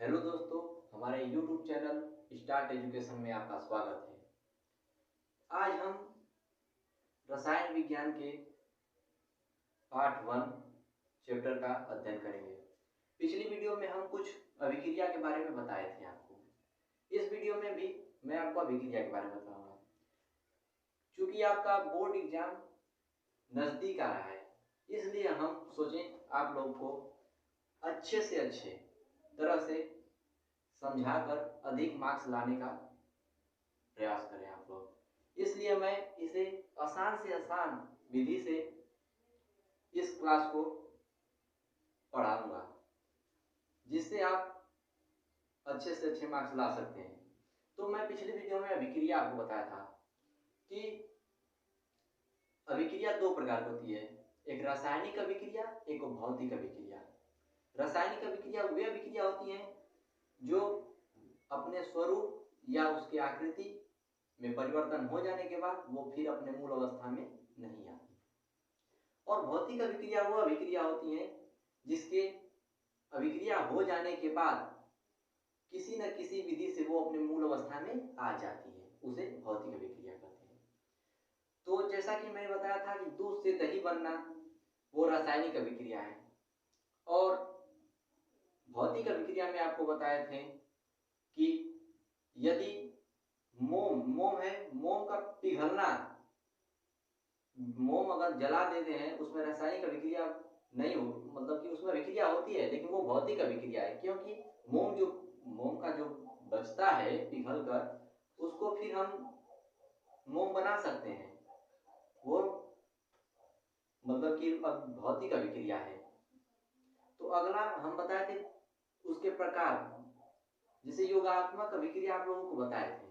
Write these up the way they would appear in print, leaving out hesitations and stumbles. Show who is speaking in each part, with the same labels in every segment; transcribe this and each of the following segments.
Speaker 1: Hello दोस्तों, हमारे YouTube channel start education में आपका स्वागत है। आज हम रसायन विज्ञान के पार्ट 1 चैप्टर का अध्ययन करेंगे। पिछली वीडियो में हम कुछ अभिक्रिया के बारे में बताए थे आपको। इस वीडियो में भी मैं आपको अभिक्रिया के बारे में बताऊंगा। चूंकि आपका बोर्ड एग्जाम नजदीक आ रहा है, इसलिए हम सोचें आप लोग को अच्छे से अच्छे तरह से समझाकर अधिक मार्क्स लाने का प्रयास करें आप लोग। इसलिए मैं इसे आसान से आसान विधि से इस क्लास को पढ़ाऊंगा, जिससे आप अच्छे से अच्छे मार्क्स ला सकते हैं। तो मैं पिछली वीडियो में अभिक्रिया आपको बताया था कि अभिक्रिया दो प्रकार की होती है, एक रासायनिक अभिक्रिया, एक भौतिक अभिक्रिया। रासायनिक अभिक्रिया वे अभिक्रिया होती हैं जो अपने स्वरूप या उसकी आकृति में परिवर्तन हो जाने के बाद वो फिर अपने मूल अवस्था में नहीं आती। और भौतिक अभिक्रिया वो अभिक्रिया होती हैं जिसके अभिक्रिया हो जाने के बाद किसी न किसी विधि से वो अपने मूल अवस्था में आ जाती है, उसे भौतिक अभिक्रिया कहते हैं। तो जैसा कि मैंने बताया था कि दूध से दही बनना वो रासायनिक अभिक्रिया है, और भौतिक अभिक्रिया में आपको बताए थे कि यदि मोम है, मोम का पिघलना, मोम अगर जला देते हैं उसमें रासायनिक अभिक्रिया नहीं हो, मतलब कि उसमें अभिक्रिया होती है लेकिन वो भौतिक अभिक्रिया है, क्योंकि मोम का जो बचता है पिघल कर उसको फिर हम मोम बना सकते हैं, वो मतलब कि भौतिक अभिक्रिया है। तो अगला हम बताए थे उसके प्रकार, जिसे योगात्मक अभिक्रिया आप लोगों को बताए थे।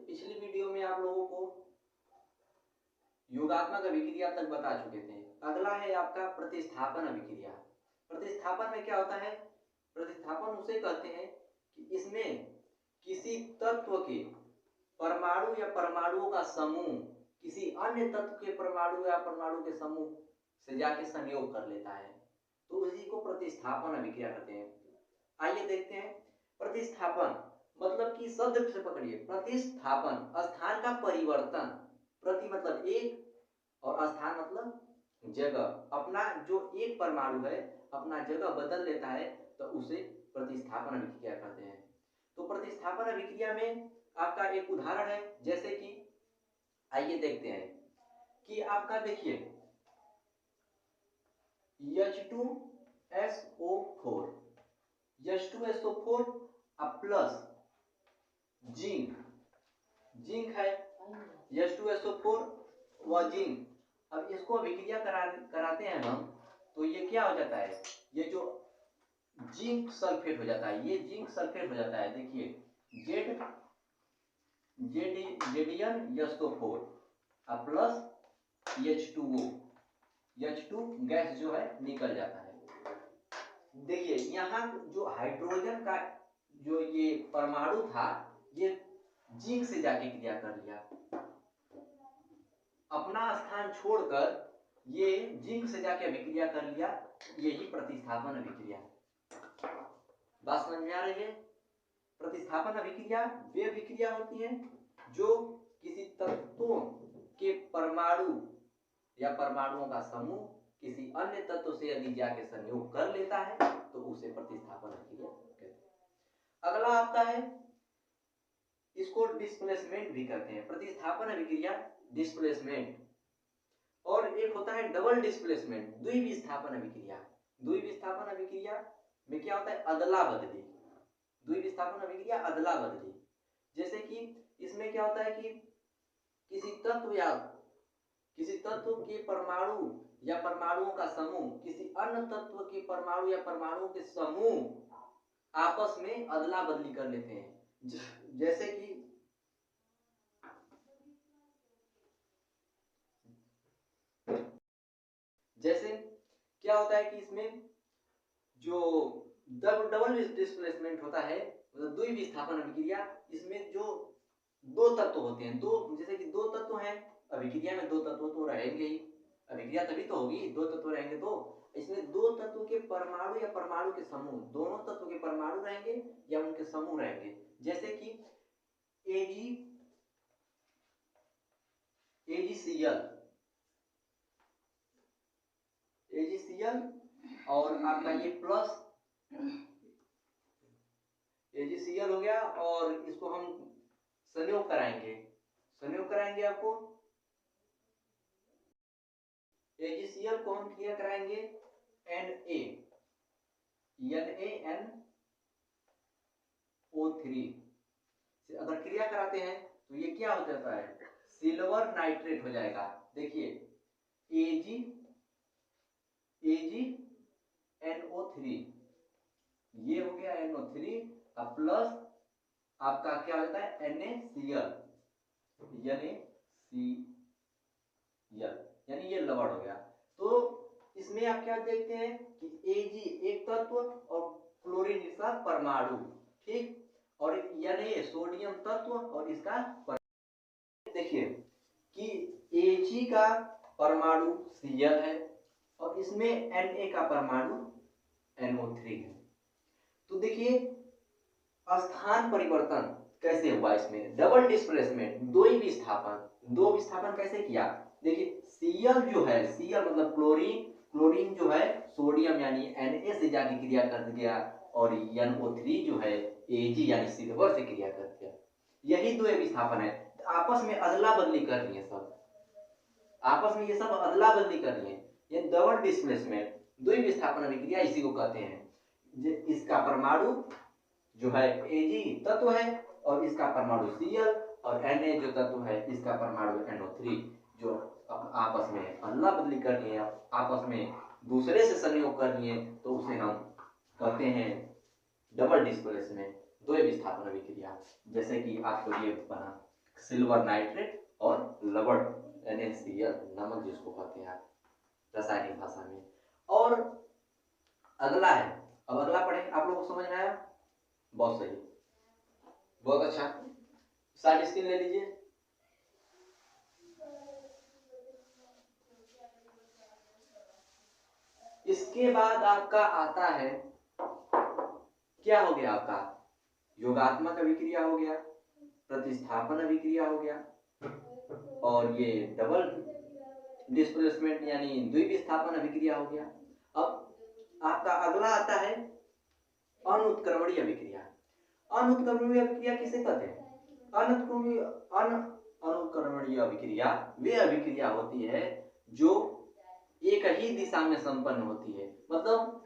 Speaker 1: पिछली वीडियो में आप लोगों को योगात्मक अभिक्रिया तक बता चुके थे। अगला है आपका प्रतिस्थापन अभिक्रिया। प्रतिस्थापन में क्या होता है? प्रतिस्थापन उसे कहते हैं कि इसमें किसी तत्व के परमाणु या परमाणुओं का समूह किसी अन्य तत्व के परमाणु या परमाणु के समूह से जाके संयोग कर लेता है, तो उसी को प्रतिस्थापन अभिक्रिया कहते हैं। आइए देखते हैं। प्रतिस्थापन मतलब कि शब्द से पकड़िए, प्रतिस्थापन स्थान का परिवर्तन, प्रति मतलब एक और स्थान मतलब जगह, अपना जो एक परमाणु है अपना जगह बदल लेता है तो उसे प्रतिस्थापन अभिक्रिया कहते हैं। तो प्रतिस्थापन अभिक्रिया में आपका एक उदाहरण है, जैसे कि आइए देखते हैं कि आपका देखिए H2SO4 प्लस जिंक है, H2SO4 व जिंक। अब इसको अभिक्रिया कराते हैं हम, तो ये क्या हो जाता है? ये जो जिंक सल्फेट हो जाता है, ये जिंक सल्फेट हो जाता है। देखिए ZnSO4 प्लस H2 गैस जो है निकल जाता है। देखिए यहाँ जो हाइड्रोजन का जो ये परमाणु था, ये जिंक से जाके क्रिया कर लिया, अपना स्थान छोड़कर ये जिंक से जाके अभिक्रिया कर लिया, यही प्रतिस्थापन अभिक्रिया। बात समझ में आ रही है? प्रतिस्थापन अभिक्रिया वे अभिक्रिया होती है जो किसी तत्वों के परमाणु या परमाणुओं का समूह किसी अन्य तत्व से यदि जाके संयोग कर लेता है तो उसे प्रतिस्थापन अभिक्रिया कहते हैं। अगला आपका है, इसको डिस्प्लेसमेंट भी कहते हैं। प्रतिस्थापन अभिक्रिया डिस्प्लेसमेंट, और एक होता है डबल डिस्प्लेसमेंट, द्विविस्थापन अभिक्रिया। द्विविस्थापन अभिक्रिया में क्या होता है? अदला बदली। द्विविस्थापन अभिक्रिया अदला बदली, जैसे कि इसमें क्या होता है कि किसी तत्व के परमाणु या परमाणुओं का समूह किसी अन्य तत्व के परमाणु या परमाणुओं के समूह आपस में अदला बदली कर लेते हैं। जैसे कि क्या होता है कि इसमें जो डबल डिस्प्लेसमेंट होता है, मतलब द्विविस्थापन अभिक्रिया, इसमें जो दो तत्व होते हैं, दो, जैसे कि दो तत्व हैं, अभिक्रिया में दो तत्व तो रहेंगे ही, अभिक्रिया तभी तो होगी, दो तत्व रहेंगे तो। इसमें दो तत्वों के परमाणु या परमाणु के समूह, दोनों तत्वों के परमाणु रहेंगे या उनके समूह रहेंगे। जैसे कि AgCl और आपका ये प्लस AgCl हो गया, और इसको हम संयोग कराएंगे आपको। AgCl को हम क्रिया कराएंगे NaNO3 से। अगर क्रिया कराते हैं तो ये क्या हो जाता है, सिल्वर नाइट्रेट हो जाएगा। देखिए AgNO3 ये हो गया NO3 का प्लस आपका क्या हो जाता है NaCl, यानी ये लवण हो गया। तो इसमें आप क्या देखते हैं कि Ag एक तत्व और क्लोरीन इसका परमाणु, ठीक, और Na सोडियम तत्व और इसका देखिए कि Ag का परमाणु Cl है और इसमें Na का परमाणु NO3 है। तो देखिए स्थान परिवर्तन कैसे हुआ, इसमें डबल डिस्प्लेसमेंट, दो विस्थापन कैसे किया। देखिए Cl जो है, Cl मतलब क्लोरीन जो है सोडियम यानी Na से जाके क्रिया कर गया, और NO3 जो है Ag यानी सिल्वर से क्रिया कर गया। यही दो विस्थापन है, आपस में अदला बदली कर रही है, आपस में ये सब अदला बदली कर रही है। ये डबल डिस्प्लेसमेंट, दो विस्थापन अभिक्रिया इसी को कहते हैं। इसका परमाणु जो है Ag तत्व है और इसका परमाणु Cl, और Na जो तत्व है इसका परमाणु NO3, जो आपस में अदला बदली कर रही है, आपस में दूसरे से संयोग कर रही है, तो उसे हम कहते हैं डबल डिस्प्लेसमेंट, दो विस्थापन अभिक्रिया। जैसे कि आपको ये बना सिल्वर नाइट्रेट और लवण NaCl नमक जिसको कहते हैं आप रासायनिक भाषा में। और अगला है, अब अगला पढ़ें, आप लोगों को समझ में आया, बहुत सही, बहुत अच्छा। साइड स्क्रीन ले लीजिए। इसके बाद आपका आता है, क्या हो गया आपका, योगात्मक अभिक्रिया हो गया, प्रतिस्थापन अभिक्रिया हो गया, और ये डबल डिस्प्लेसमेंट यानी द्विविस्थापन अभिक्रिया हो गया। अब आपका अगला आता है अनुत्क्रमणीय अभिक्रिया। अनुत्क्रमणीय अभिक्रिया किसे कहते हैं, अनुत्क्रमणीय अभिक्रिया वे अभिक्रिया होती है जो एक ही दिशा में संपन्न होती है। मतलब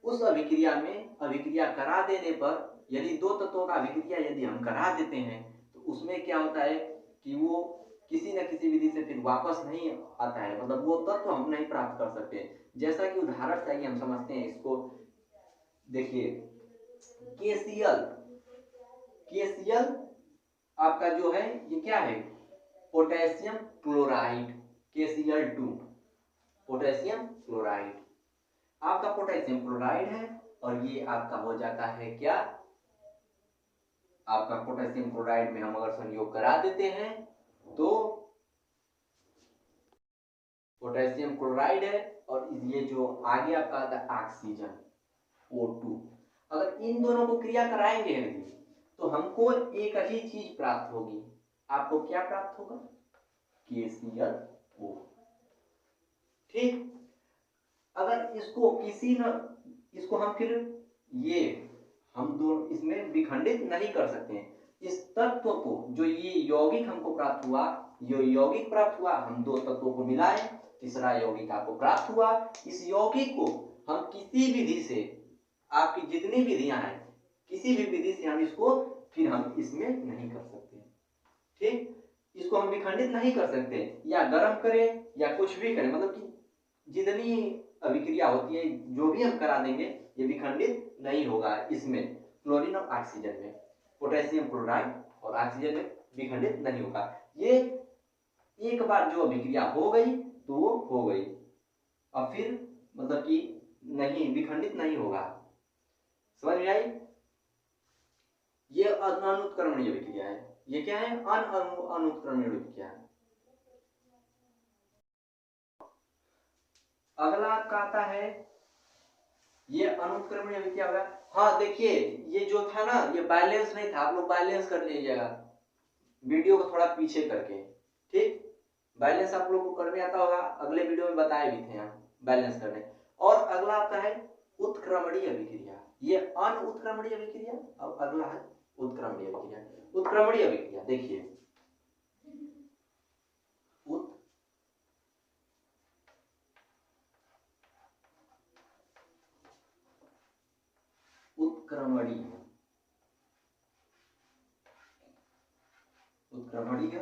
Speaker 1: उस अभिक्रिया में अभिक्रिया करा देने पर, यदि दो तत्वों का अभिक्रिया यदि हम करा देते हैं, तो उसमें क्या होता है कि वो किसी न किसी विधि से फिर वापस नहीं आता है, मतलब वो तत्व हम नहीं प्राप्त कर सकते। जैसा कि उदाहरण चाहिए हम समझते हैं इसको। देखिए KCl आपका जो है ये क्या है, potassium chloride, KCl2 potassium chloride, आपका पोटेशियम क्लोराइड है, और ये आपका हो जाता है क्या, आपका पोटेशियम क्लोराइड में हम अगर संयोग करा देते हैं तो पोटेशियम क्लोराइड है, और ये जो आगे आपका आता है ऑक्सीजन O2। अगर इन दोनों को क्रिया कराएंगे यदि, तो हमको एक ही चीज प्राप्त होगी। आपको क्या प्राप्त होगा, KClO, ठीक। अगर इसको हम फिर ये हम दोनों इसमें विखंडित नहीं कर सकते हैं। इस तत्व को, जो ये यौगिक हमको प्राप्त हुआ, हम दो तत्वों को मिलाए, तीसरा यौगिक आपको प्राप्त हुआ। इस यौगिक को हम किसी विधि से, आपकी जितनी विधियां हैं, किसी भी विधि से हम इसको फिर हम इसमें नहीं कर सकते, ठीक। इसको हम विखंडित नहीं कर सकते, या गर्म करें या कुछ भी करें, मतलब कि जितनी अभिक्रिया होती है जो भी हम करा देंगे ये विखंडित नहीं होगा। इसमें क्लोरीन और ऑक्सीजन में, पोटेशियम क्लोराइड और ऑक्सीजन में विखंडित नहीं होगा। ये एक बार जो अभिक्रिया हो गई तो वो हो गई, और फिर मतलब कि नहीं विखंडित नहीं होगा। समझ में आई, ये अनुत्क्रमणीय अभिक्रिया है। ये क्या है, अनुत्क्रमणीय अभिक्रिया है। अगला आपका आता है, ये अनुत्क्रमणीय अभिक्रिया होगा। हाँ देखिए, ये जो था ना, ये बैलेंस नहीं था, आप लोग बैलेंस कर लीजिएगा वीडियो को थोड़ा पीछे करके, ठीक। बैलेंस आप लोग को करने आता होगा, अगले वीडियो में बताए भी थे हम बैलेंस करने। और अगला आता है उत्क्रमणीय अभिक्रिया, ये अनुत्क्रमणीय अभिक्रिया, अब अगला है उत्क्रमणीय अभिक्रिया। उत्क्रमणीय अभिक्रिया देखिए, उत्क्रमणीय उत्क्रमणीय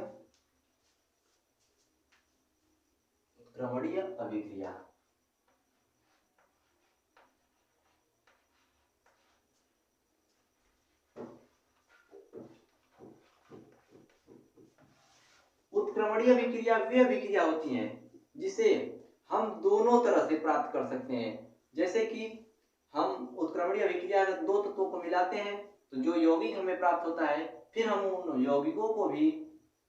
Speaker 1: उत्क्रमणीय अभिक्रिया। उत्क्रमणीय अभिक्रिया वे अभिक्रिया होती हैं जिसे हम दोनों तरह से प्राप्त कर सकते हैं। जैसे कि हम उत्क्रमणीय अभिक्रिया में दो तत्वों को मिलाते हैं तो जो यौगिक हमें प्राप्त होता है, फिर हम उन यौगिकों को भी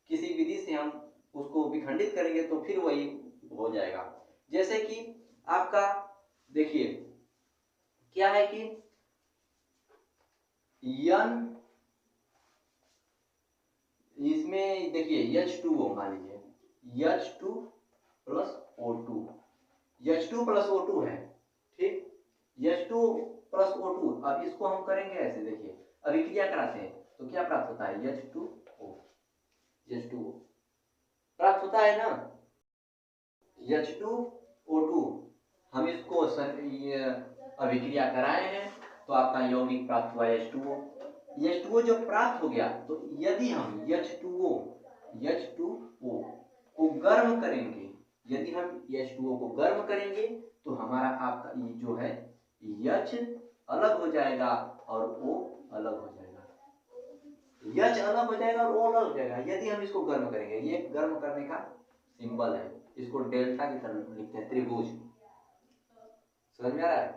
Speaker 1: किसी विधि से हम उसको विखंडित करेंगे तो फिर वही हो जाएगा। जैसे कि आपका देखिए क्या है कि N, इसमें देखिए H2O मान लीजिए, H2 plus O2, H2 plus O2 है, ठीक। H2 प्लस O2, अब इसको हम करेंगे ऐसे, देखिए अभिक्रिया कराते हैं तो क्या प्राप्त होता है, H2O, H2O प्राप्त होता है ना, H2O2। हम इसको अभिक्रिया कराए हैं तो आपका यौगिक प्राप्त हुआ H2O। H2O जब प्राप्त हो गया तो यदि हम H2O को गर्म करेंगे, यदि हम H2O को गर्म करेंगे तो हमारा आपका ये जो है H अलग हो जाएगा और O अलग हो जाएगा, H अलग हो जाएगा और O अलग हो जाएगा यदि हम इसको गर्म करेंगे। ये गर्म करने का सिंबल है, इसको डेल्टा की तरह लिखते हैं, त्रिभुज। समझ में आ रहा है?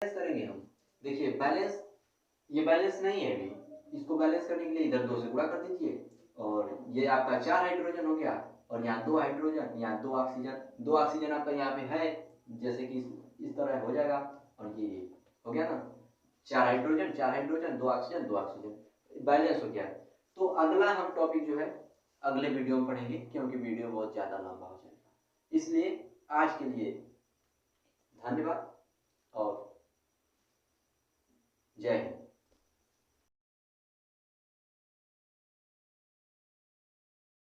Speaker 1: बैलेंस करेंगे हम, देखिए बैलेंस, ये बैलेंस नहीं है अभी, इसको बैलेंस करने के लिए इधर 2 से गुणा कर दीजिए और ये आपका 4 हाइड्रोजन हो गया और यहाँ 2 हाइड्रोजन, यहाँ 2 ऑक्सीजन, 2 ऑक्सीजन आपका यहाँ पे है, जैसे कि इस तरह हो जाएगा और ये हो गया ना, 4 hydrogen 4 hydrogen, 2 oxygen 2 oxygen, balance हो गया। तो अगला हम टॉपिक जो है अगले वीडियो में पढ़ेंगे क्योंकि वीडियो बहुत ज़्यादा लंबा हो जाएगा। इसलिए आज के लिए धन्यवाद और जय हिंद।